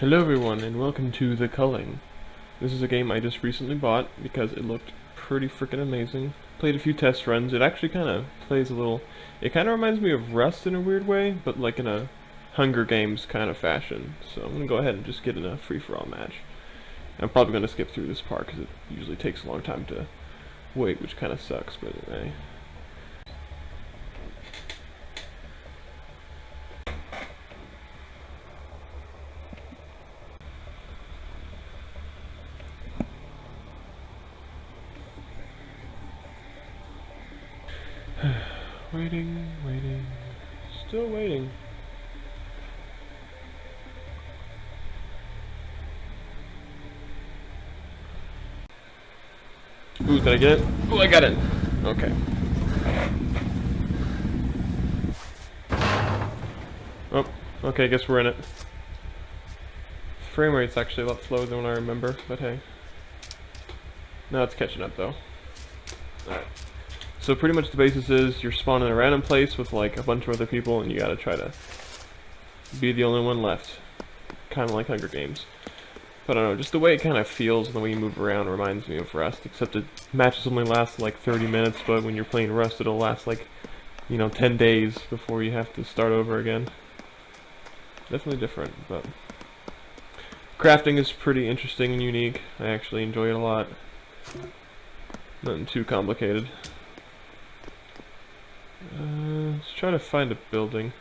Hello everyone and welcome to the Culling. This is a game I just recently bought because it looked pretty freaking amazing. Played a few test runs. It actually kind of plays a little... It kind of reminds me of Rust in a weird way, but like in a Hunger Games kind of fashion. So I'm going to go ahead and just get in a free-for-all match. I'm probably going to skip through this part because it usually takes a long time to wait, which kind of sucks, but anyway. Waiting, still waiting. Ooh, did I get it? Oh, I got it! Okay. Oh, okay, I guess we're in it. Frame rate's actually a lot slower than what I remember, but hey. Now it's catching up though. Alright. So pretty much the basis is you're spawned in a random place with like a bunch of other people and you gotta try to be the only one left. Kinda like Hunger Games. But I don't know, just the way it kind of feels and the way you move around reminds me of Rust, except the matches only last like 30 minutes, but when you're playing Rust it'll last like, 10 days before you have to start over again. Definitely different, but... Crafting is pretty interesting and unique. I actually enjoy it a lot. Nothing too complicated. Let's try to find a building.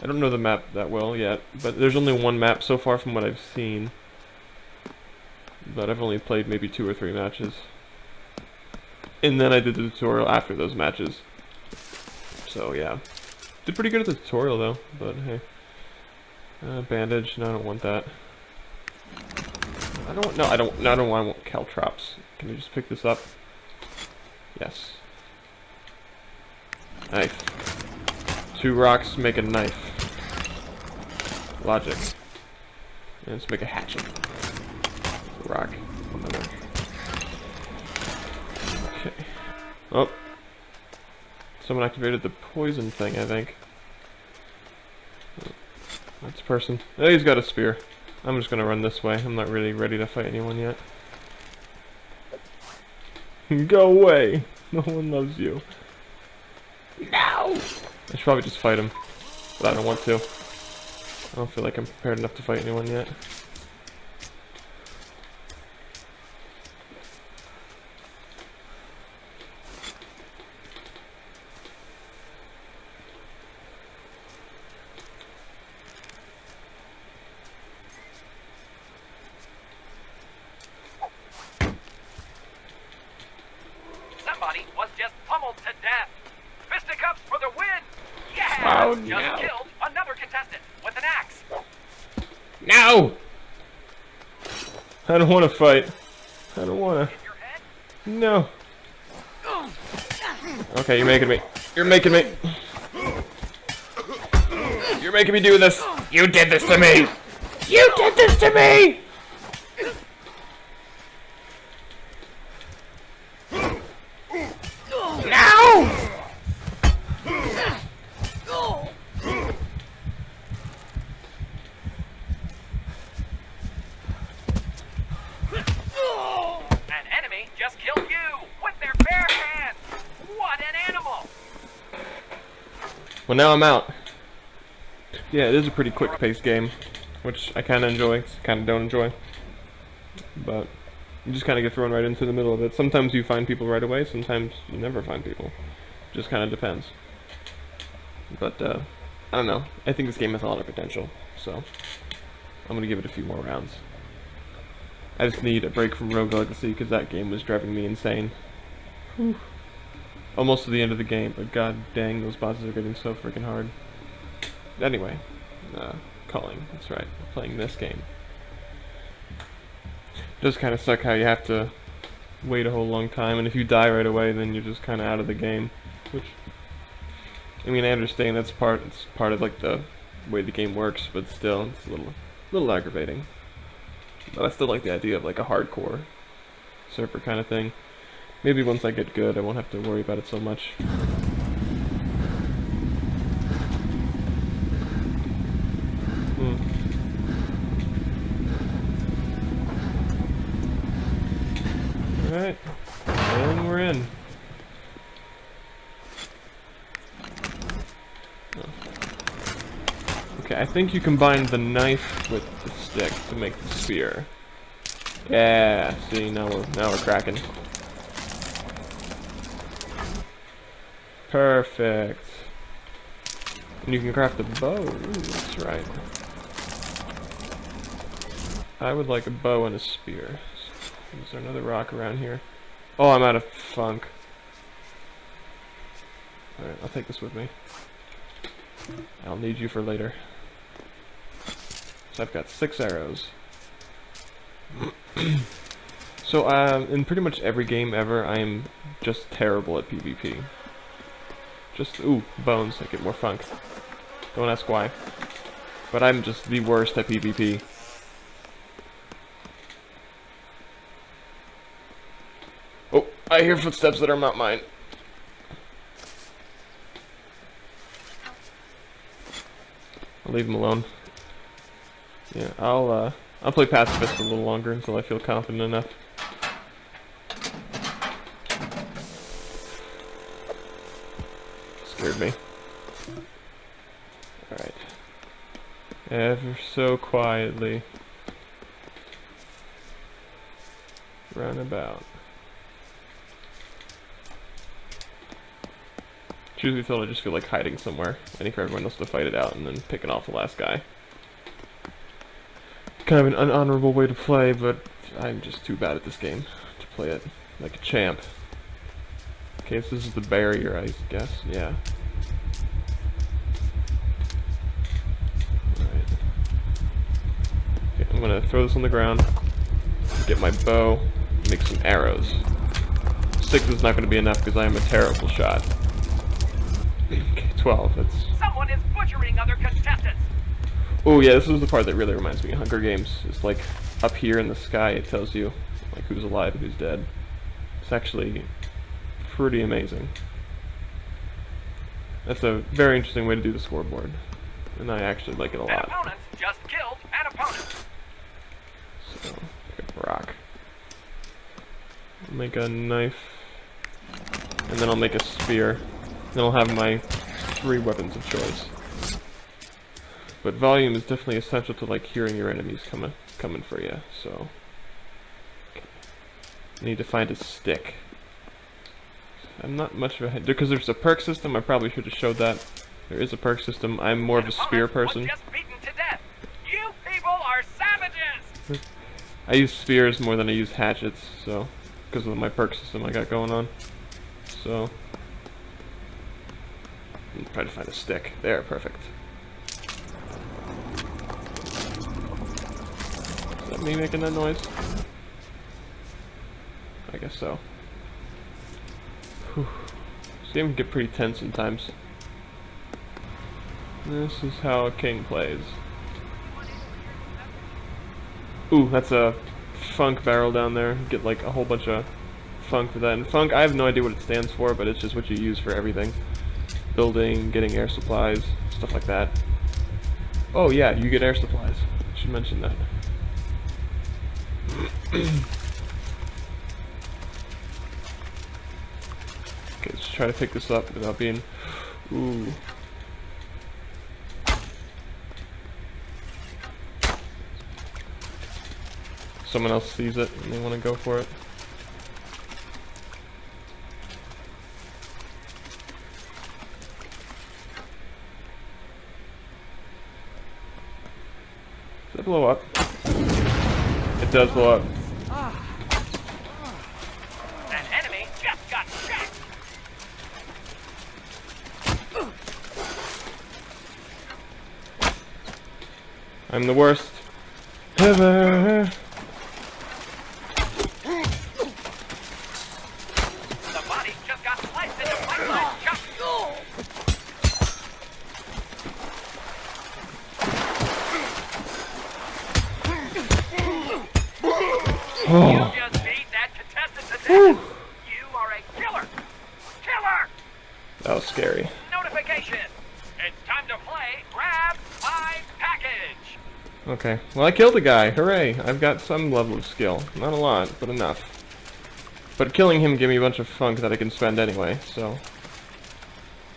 I don't know the map that well yet, but there's only one map so far from what I've seen. But I've only played maybe 2 or 3 matches. And then I did the tutorial after those matches. So yeah. Did pretty good at the tutorial though, but hey. Bandage, no I don't want that. I don't want caltrops. Can I just pick this up? Yes. Knife. 2 rocks make a knife. Logic. And let's make a hatchet. Rock. Okay. Oh. Someone activated the poison thing, I think. That's a person. Oh, he's got a spear. I'm just gonna run this way. I'm not really ready to fight anyone yet. Go away! No one loves you. No! I should probably just fight him. But I don't want to. I don't feel like I'm prepared enough to fight anyone yet. Somebody was just pummeled to death. Fisticuffs for the win! Yeah! Oh, just no. killed another contestant with an axe. No! I don't want to fight. I don't want to. No. Okay, you're making me. You're making me. You're making me do this. You did this to me. You did this to me. No! An enemy just killed you with their bare hands. What an animal! Well, now I'm out. Yeah, it is a pretty quick-paced game, which I kind of enjoy, kind of don't enjoy. But you just kind of get thrown right into the middle of it. Sometimes you find people right away, sometimes you never find people. Just kind of depends. But, I don't know. I think this game has a lot of potential, so I'm going to give it a few more rounds. I just need a break from Rogue Legacy because that game was driving me insane. Whew. Almost to the end of the game, but god dang, those bosses are getting so freaking hard. Anyway, Culling, that's right, we're playing this game. It does kind of suck how you have to wait a whole long time, and if you die right away, then you're just kind of out of the game. Which, I mean, I understand it's part of like the way the game works, but still, it's a little aggravating. But I still like the idea of like a hardcore server kind of thing. Maybe once I get good, I won't have to worry about it so much. Okay, I think you combine the knife with the stick to make the spear. Yeah, see, now we're cracking. Perfect. And you can craft a bow. Ooh, that's right. I would like a bow and a spear. Is there another rock around here? Oh, I'm out of funk. Alright, I'll take this with me. I'll need you for later. So I've got 6 arrows. So, in pretty much every game ever, I am just terrible at PvP. Just, ooh, bones, I get more funk. Don't ask why. But I'm just the worst at PvP. Oh, I hear footsteps that are not mine. I'll leave them alone. Yeah, I'll play pacifist a little longer until I feel confident enough. Scared me. Alright. Ever so quietly. Run about. Usually thought I just feel like hiding somewhere, waiting for everyone else to fight it out, and then picking off the last guy. Kind of an unhonorable way to play, but I'm just too bad at this game to play it like a champ. Okay, so this is the barrier, I guess. Yeah. Alright. Okay, I'm gonna throw this on the ground, get my bow, make some arrows. 6 is not gonna be enough because I am a terrible shot. Okay, 12, that's... Someone is butchering other contestants! Oh yeah, this is the part that really reminds me of Hunger Games. It's like, up here in the sky it tells you, like, who's alive and who's dead. It's actually pretty amazing. That's a very interesting way to do the scoreboard. And I actually like it a lot. An opponent just killed an opponent! So, pick up a rock. I'll make a knife. And then I'll make a spear. Then I'll have my 3 weapons of choice. But volume is definitely essential to like hearing your enemies coming for you. So I need to find a stick. I'm not much of a head because there's a perk system. I probably should have showed that. There is a perk system. I'm more of a spear person. Was just beaten to death. You people are savages. I use spears more than I use hatchets, so because of my perk system I got going on. So I'm trying to find a stick. There, perfect. Is that me making that noise? I guess so. Whew. This game can get pretty tense sometimes. This is how a king plays. Ooh, that's a funk barrel down there. Get like a whole bunch of funk for that. And funk, I have no idea what it stands for, but it's just what you use for everything. Building, getting air supplies, stuff like that. Oh yeah, you get air supplies. I should mention that. Okay, let's try to pick this up without being... Ooh. Someone else sees it and they want to go for it. Does it blow up? It does blow up. An enemy just got shacked. I'm the worst ever. The body just got sliced into bite-sized chunks. Oh. You just beat that contestant to death. You are a killer. Killer! That was scary. Notification. It's time to play Grab My Package. Okay, well I killed a guy, hooray! I've got some level of skill. Not a lot, but enough. But killing him gave me a bunch of funk that I can spend anyway, so...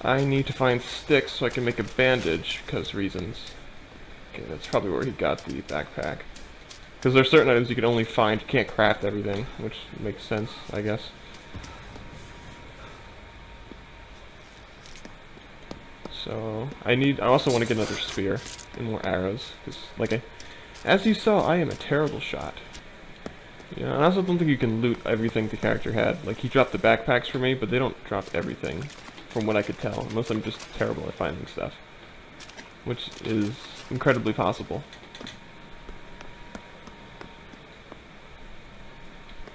I need to find sticks so I can make a bandage, because reasons. Okay, that's probably where he got the backpack. Because there's certain items you can only find, you can't craft everything, which makes sense, I guess. So, I also want to get another spear and more arrows, because, like, as you saw, I am a terrible shot. Yeah, I also don't think you can loot everything the character had. Like, he dropped the backpacks for me, but they don't drop everything, from what I could tell, unless I'm just terrible at finding stuff. Which is incredibly possible.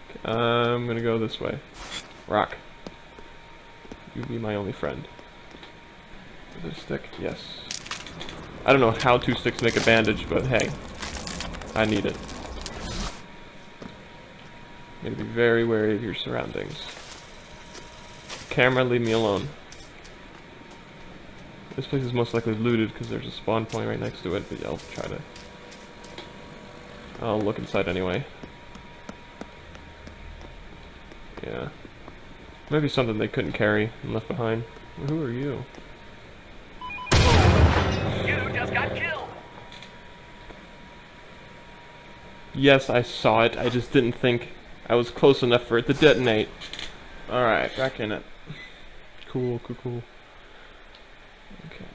Okay, I'm gonna go this way. Rock. You be my only friend. Is it a stick? Yes. I don't know how 2 sticks make a bandage, but hey. I need it. You gotta be very wary of your surroundings. Camera, leave me alone. This place is most likely looted because there's a spawn point right next to it, but yeah, I'll try to... I'll look inside anyway. Yeah. Maybe something they couldn't carry and left behind. Who are you? You just got killed. Yes, I saw it. I just didn't think I was close enough for it to detonate. Alright, back in it. Cool, cool, cool. Okay.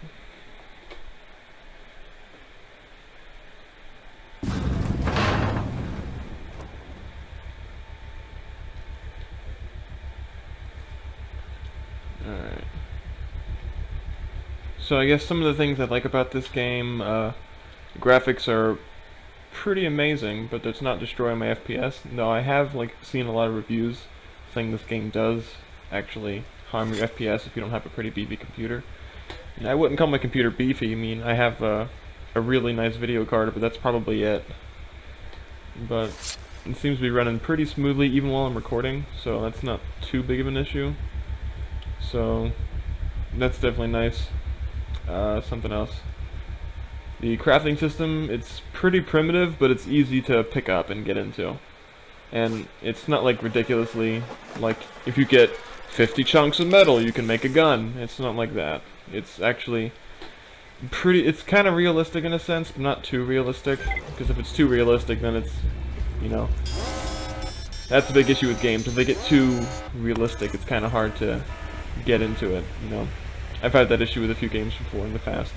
Alright. So I guess some of the things I like about this game, graphics are pretty amazing, but it's not destroying my FPS. No, I have like seen a lot of reviews saying this game does actually harm your FPS if you don't have a pretty beefy computer. And I wouldn't call my computer beefy. I mean, I have a really nice video card, but that's probably it. But it seems to be running pretty smoothly even while I'm recording, so that's not too big of an issue. So that's definitely nice. Something else. The crafting system, it's pretty primitive, but it's easy to pick up and get into. And it's not like ridiculously, like if you get 50 chunks of metal you can make a gun. It's not like that. It's actually pretty, it's kind of realistic in a sense, but not too realistic. Because if it's too realistic, then it's, you know, that's a big issue with games. If they get too realistic, it's kind of hard to get into it, you know. I've had that issue with a few games before in the past.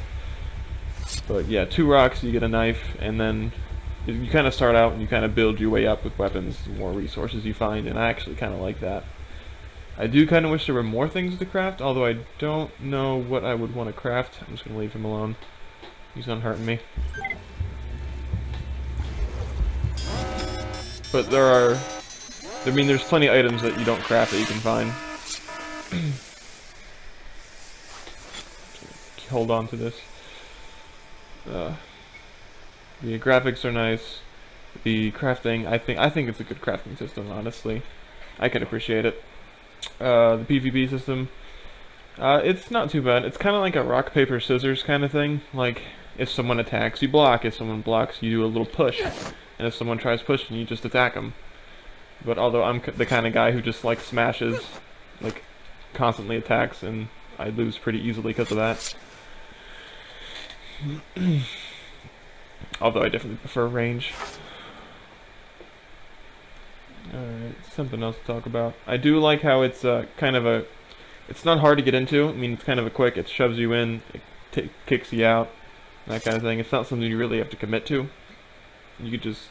But yeah, 2 rocks, you get a knife, and then you kind of start out and you kind of build your way up with weapons, the more resources you find, and I actually kind of like that. I do kind of wish there were more things to craft, although I don't know what I would want to craft. I'm just going to leave him alone. He's not hurting me. But I mean, there's plenty of items that you don't craft that you can find. Hold on to this. The graphics are nice. The crafting, I think it's a good crafting system, honestly. I can appreciate it. The PvP system, it's not too bad. It's kind of like a rock, paper, scissors kind of thing. Like, if someone attacks, you block. If someone blocks, you do a little push. And if someone tries pushing, you just attack them. But although I'm the kind of guy who just, like, smashes, like, constantly attacks, and I lose pretty easily because of that. Although I definitely prefer range. Alright, something else to talk about. I do like how it's kind of a... It's not hard to get into. I mean, it's kind of a quick. It shoves you in, it kicks you out, that kind of thing. It's not something you really have to commit to. You could just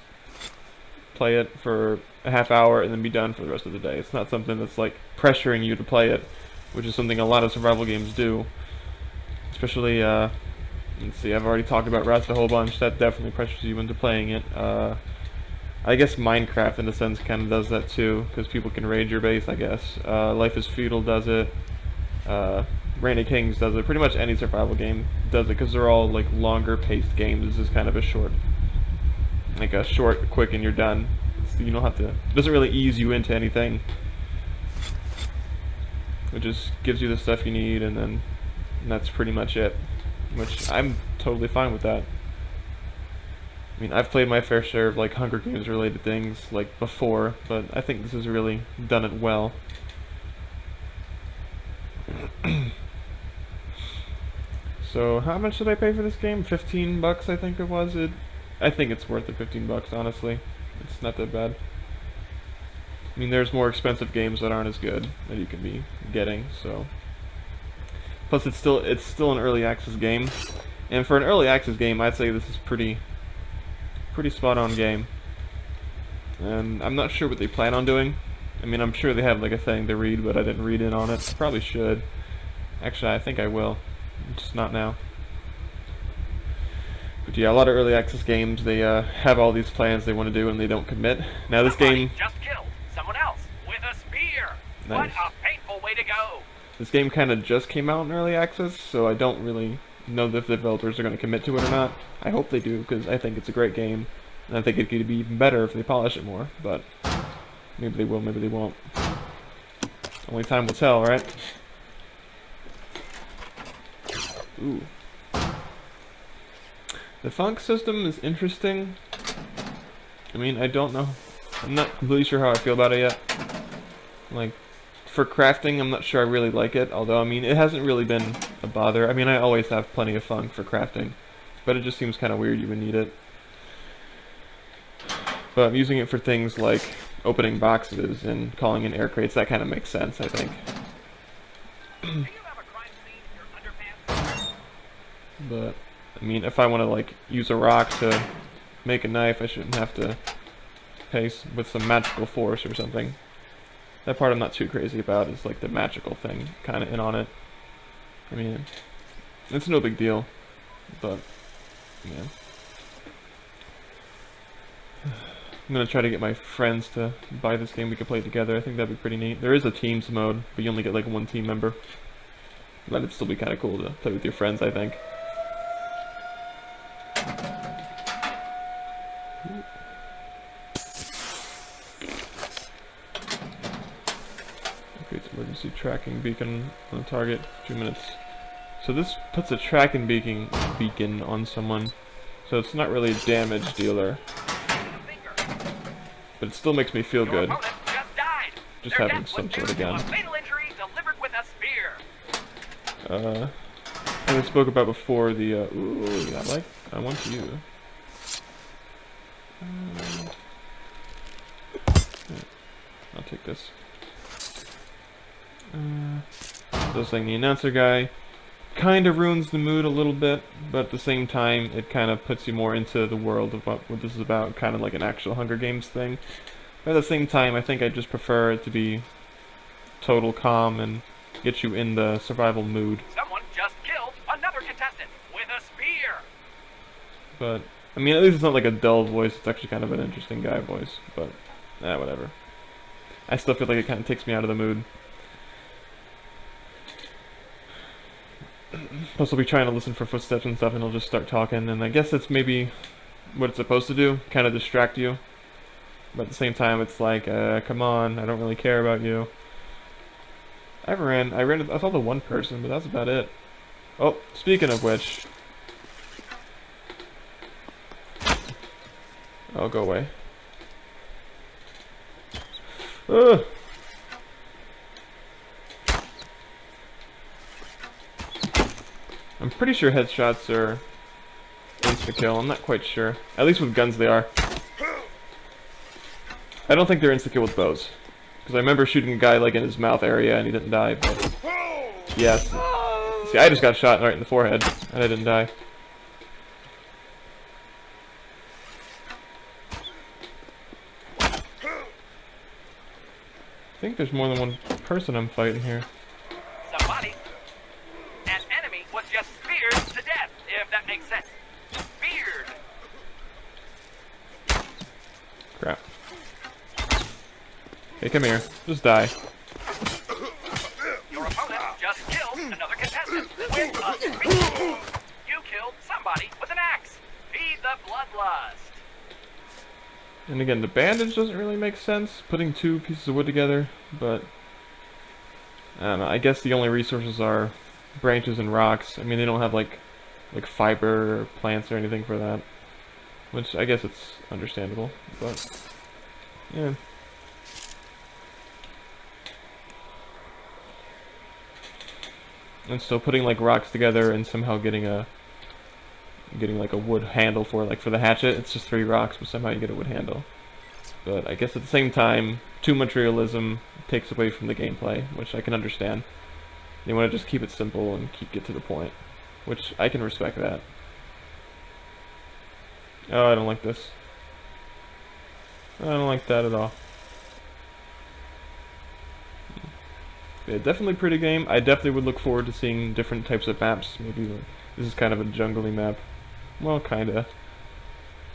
play it for a half hour and then be done for the rest of the day. It's not something that's like pressuring you to play it, which is something a lot of survival games do. Especially, let's see, I've already talked about Rust a whole bunch. That definitely pressures you into playing it. I guess Minecraft, in a sense, kind of does that too, because people can raid your base, I guess. Life is Feudal does it. Reign of Kings does it. Pretty much any survival game does it, because they're all like longer paced games. This is kind of a short, quick, and you're done. So you don't have to. It doesn't really ease you into anything. It just gives you the stuff you need, and that's pretty much it. Which I'm totally fine with that. I mean, I've played my fair share of like Hunger Games related things like before, but I think this has really done it well. So how much did I pay for this game? 15 bucks, I think it was. I think it's worth the 15 bucks, honestly. It's not that bad. I mean, there's more expensive games that aren't as good that you can be getting, so. Plus, it's still an early access game, and for an early access game, I'd say this is pretty spot on game. And I'm not sure what they plan on doing. I mean, I'm sure they have like a thing to read, but I didn't read in on it. Probably should. Actually, I think I will. Just not now. But yeah, a lot of early access games, they have all these plans they want to do and they don't commit. Now this game just killed someone else with a spear. Nice. What a painful way to go. This game kind of just came out in early access, so I don't really know if the developers are going to commit to it or not. I hope they do, because I think it's a great game, and I think it could be even better if they polish it more, but maybe they will, maybe they won't. Only time will tell, right? Ooh. The funk system is interesting. I mean, I don't know. I'm not completely sure how I feel about it yet. Like, for crafting, I'm not sure I really like it, although, I mean, it hasn't really been a bother. I mean, I always have plenty of funk for crafting, but it just seems kind of weird you would need it. But I'm using it for things like opening boxes and calling in air crates. That kind of makes sense, I think. But, I mean, if I want to, like, use a rock to make a knife, I shouldn't have to pay with some magical force or something. That part I'm not too crazy about is, like, the magical thing kind of in on it. I mean, it's no big deal, but, yeah. I'm gonna try to get my friends to buy this game. We can play it together. I think that'd be pretty neat. There is a teams mode, but you only get, like, one team member. But it'd still be kind of cool to play with your friends, I think. Creates emergency tracking beacon on the target. 2 minutes. So this puts a tracking beacon on someone. So it's not really a damage dealer. But it still makes me feel good. Just having some sort of gun. As I spoke about before, the ooh, I want you. I'll take this. So saying the announcer guy kind of ruins the mood a little bit, but at the same time, it kind of puts you more into the world of what this is about, kind of like an actual Hunger Games thing. But at the same time, I think I just prefer it to be total calm and get you in the survival mood. Someone just killed another contestant with a spear. But, I mean, at least it's not like a dull voice, it's actually kind of an interesting guy voice, but, whatever. I still feel like it kind of takes me out of the mood. Plus I'll be trying to listen for footsteps and stuff and he'll just start talking, and I guess that's maybe what it's supposed to do, kind of distract you. But at the same time it's like, come on, I don't really care about you. I saw the one person, but that's about it. Oh, speaking of which... Oh, go away. Ugh! I'm pretty sure headshots are insta-kill, I'm not quite sure. At least with guns they are. I don't think they're insta-kill with bows. Because I remember shooting a guy like in his mouth area and he didn't die, but... Yes. See, I just got shot right in the forehead, and I didn't die. I think there's more than one person I'm fighting here. Somebody. An enemy was just speared to death, if that makes sense. Speared. Crap. Hey, come here. Just die. Your opponent just killed another contestant with a spear. You killed somebody with an axe. Feed the bloodlust. And again, the bandage doesn't really make sense, putting two pieces of wood together, but... I don't know, I guess the only resources are branches and rocks. I mean, they don't have, like fiber or plants or anything for that. Which, I guess it's understandable, but... Yeah. And so putting like rocks together and somehow getting like a wood handle for it, like for the hatchet, it's just 3 rocks, but somehow you get a wood handle. But I guess at the same time, too much realism takes away from the gameplay, which I can understand. You want to just keep it simple and get to the point, which I can respect that. Oh, I don't like this. I don't like that at all. Yeah, definitely pretty game. I definitely would look forward to seeing different types of maps. Maybe like, this is kind of a jungly map. Well, kinda.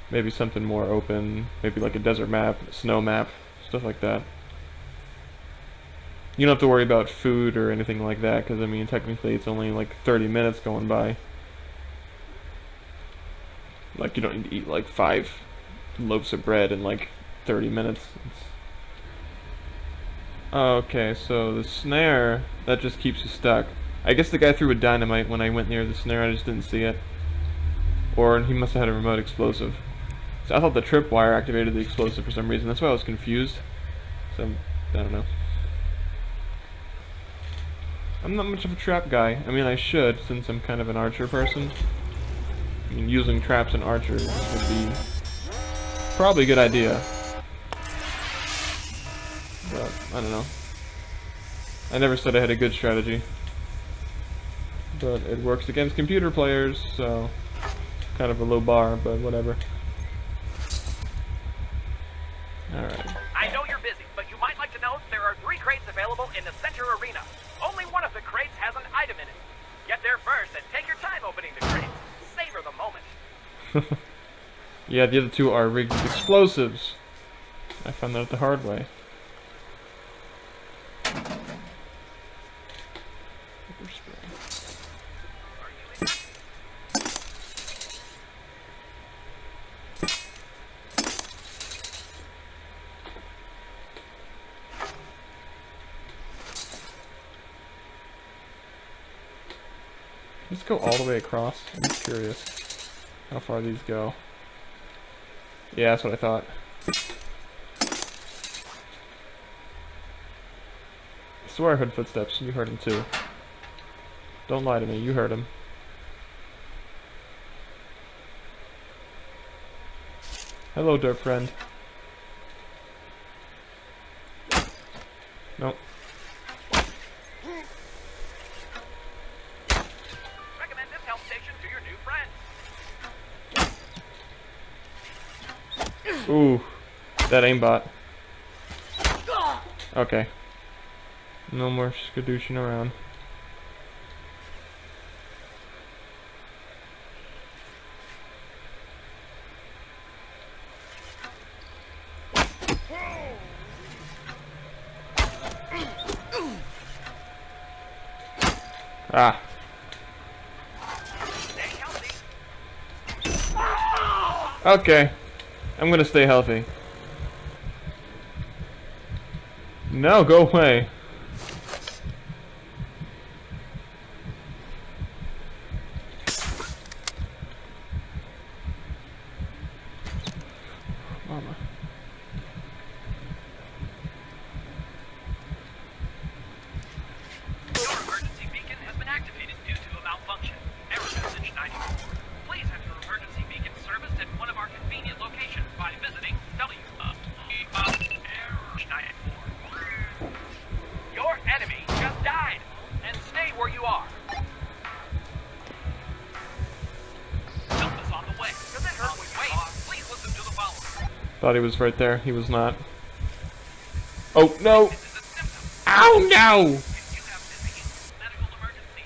Maybe something more open. Maybe like a desert map, a snow map, stuff like that. You don't have to worry about food or anything like that, because I mean, technically it's only like 30 minutes going by. Like, you don't need to eat like 5 loaves of bread in like 30 minutes. Okay, so the snare, that just keeps you stuck. I guess the guy threw a dynamite when I went near the snare, I just didn't see it. Or he must have had a remote explosive. So I thought the tripwire activated the explosive for some reason, that's why I was confused. So, I don't know. I'm not much of a trap guy. I mean, I should, since I'm kind of an archer person. I mean, using traps and archers would be probably a good idea. But, I don't know. I never said I had a good strategy. But it works against computer players, so kind of a low bar, but whatever. Alright. I know you're busy, but you might like to know there are 3 crates available in the center arena. Only one of the crates has an item in it. Get there first and take your time opening the crates. Savor the moment. Yeah, the other 2 are rigged with explosives. I found that out the hard way. Let's go all the way across. I'm curious how far these go. Yeah, that's what I thought. I swear I heard footsteps. You heard them too. Don't lie to me. You heard them. Hello, dirt friend. Nope. Recommend this help station to your new friends. Ooh, that aimbot. Okay. No more skadooshing around. Ah. Stay healthy. Okay. I'm gonna stay healthy. No, go away. Mama. Your emergency beacon has been activated due to a malfunction. Error message 94. Please have your emergency beacon serviced at one of our convenient locations by visiting error 94. Your enemy just died, and stay where you are. Help is on the way. Does it hurt when we wait? Please listen to the following. Thought he was right there. He was not. Oh, no! This is a symptom. Ow, no! If you have disease, medical emergency,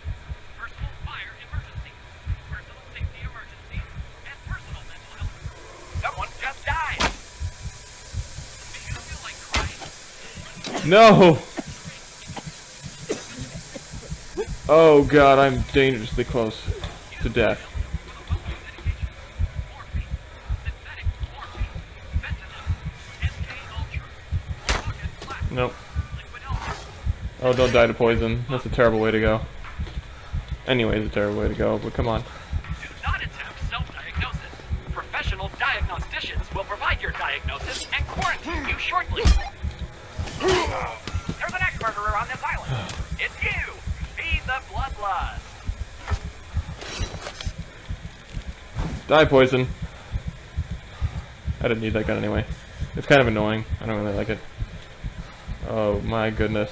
personal fire emergency, personal safety emergency, and personal mental health. Someone just died. Do you feel like crying? No! Oh god, I'm dangerously close to death. With a well-known medication, morphine, synthetic morphine, fentanyl, MK Ultra, Morgan Black, Nope. liquid health. Oh, don't die to poison. That's a terrible way to go. Anyway, it's a terrible way to go, but come on. Do not attempt self-diagnosis. Professional diagnosticians will provide your diagnosis and quarantine you shortly. There's an ex-murderer on this island. It's you! Feed the bloodlust. blood. Die, poison. I didn't need that gun anyway. It's kind of annoying. I don't really like it. Oh my goodness.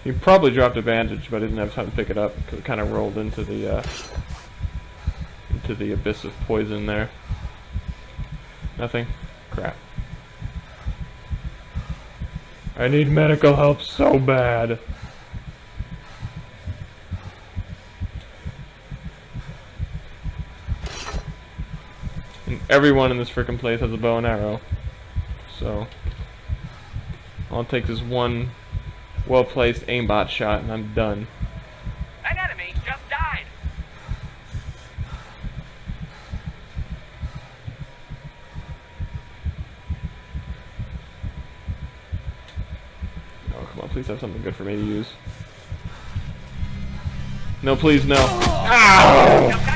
He probably dropped a bandage, but I didn't have time to pick it up because it kind of rolled into the abyss of poison there. Nothing? Crap. I need medical help so bad. And everyone in this frickin' place has a bow and arrow. So all it takes is one well-placed aimbot shot and I'm done. An enemy just died. Oh, come on, please have something good for me to use. No, please, no. Ow!